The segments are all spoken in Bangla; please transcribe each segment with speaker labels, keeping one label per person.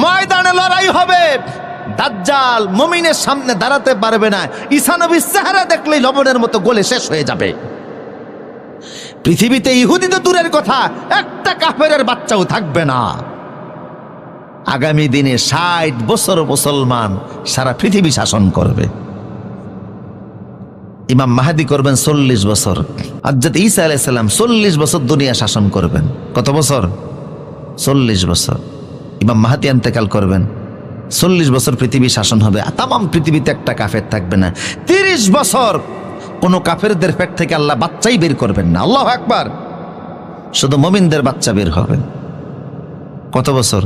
Speaker 1: ময়দানে লড়াই হবে, দাজ্জাল মুমিনের সামনে দাঁড়াতে পারবে না, ঈসা নবীর চেহারা দেখলেই লবণের মতো গলে শেষ হয়ে যাবে। পৃথিবীতে ইহুদি তো দূরের কথা, একটা কাফেরের বাচ্চাও থাকবে না। আগামী দিনে 60 বছর মুসলমান সারা পৃথিবী শাসন করবে। ইমাম মাহদি করবেন 40 বছর, হযরত ঈসা আলাইহিস সালাম 40 বছর দুনিয়া শাসন করবেন। কত বছর? 40 বছর। ইমাম মাহদি ইন্তেকাল করবেন, 40 বছর পৃথিবী শাসন হবে, তামাম পৃথিবীতে একটা কাফের থাকবে না। 30 বছর কোন কাফেরদের পেট থেকে আল্লাহ বাচ্চাই বের করবেন না। আল্লাহু আকবার। শুধু মুমিনদের বাচ্চা বের হবে। কত বছর?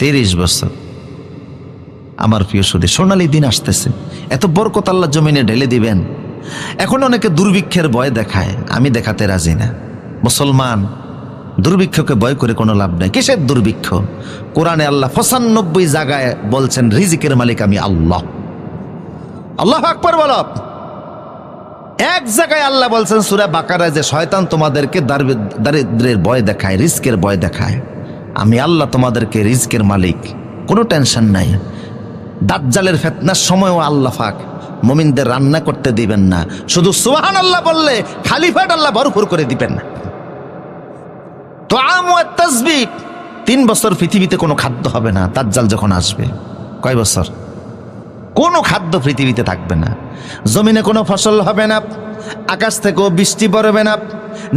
Speaker 1: 30 বছর। আমার প্রিয় সুধী, সোনালী দিন আসতেছে, এত বরকত আল্লাহ জমিনে ঢেলে দিবেন। এখন অনেকে দুর্ভিক্ষের ভয় দেখায়, আমি দেখাতে রাজি না। মুসলমান, দুর্ভিক্ষকে ভয় করে কোনো লাভ নাই। কিসের দুর্ভিক্ষ? কোরআনে আল্লাহ 95 জায়গায় বলছেন রিজিকের মালিক আমি আল্লাহ। আল্লাহু আকবার বলো। এক জায়গায় আল্লাহ বলছেন সূরা বাকারায় যে শয়তান তোমাদেরকে দারিদ্রের ভয় দেখায়, রিজকের ভয় দেখায়, আমি আল্লাহ তোমাদেরকে রিজকের মালিক, কোনো টেনশন নাই। দাজ্জালের ফিতনার সময়ও আল্লাহ পাক মুমিনদের রান্না করতে দিবেন না, শুধু সুবহানাল্লাহ বললে খালি পেট আল্লাহ ভরপুর করে দিবেন না। তুআম ওয়া তাসবিহ, 3 বছর পৃথিবীতে কোনো খাদ্য হবে না দাজ্জাল যখন আসবে। কয় বছর? কোনো খাদ্য পৃথিবীতে থাকবে না, জমিনে কোনো ফসল হবে না, আকাশ থেকেও বৃষ্টি পড়বে না।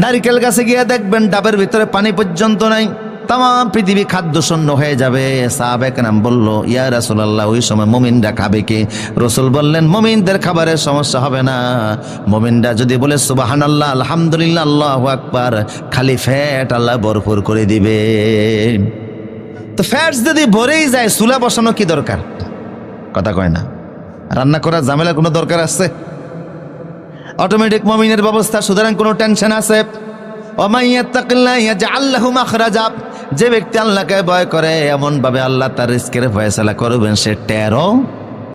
Speaker 1: নারিকেল গাছে গিয়ে দেখবেন ডাবের ভিতরে পানি পর্যন্ত নাই, তামাম পৃথিবী খাদ্য শূন্য হয়ে যাবে। সাহাবায়ে কেরাম বলল, ইয়া রাসূলুল্লাহ, ওই সময় মুমিনরা খাবে কি? রাসূল বললেন, মুমিনদের খাবারের সমস্যা হবে না। মুমিনরা যদি বলে সুবহানাল্লাহ, আলহামদুলিল্লাহ, আল্লাহু আকবার, খালি ফ্যাট আল্লাহ ভরপুর করে দিবে। তো ফ্যাট যদি ভরেই যায়, চুলা বসানো কি দরকার? কথা কয় না। রান্না করার ঝামেলা কোনো দরকার আছে? অটোমেটিক মুমিনের ব্যবস্থা, সুতরাং কোনো টেনশন আছে? ওয়া ইয়াত্তাকিল্লাহ ইয়াজআল লাহু মাখরাজা, যে ব্যক্তি আল্লাহকে ভয় করে এমন ভাবে আল্লাহ তার রিজকের ফয়সালা করবেন, সে টেরও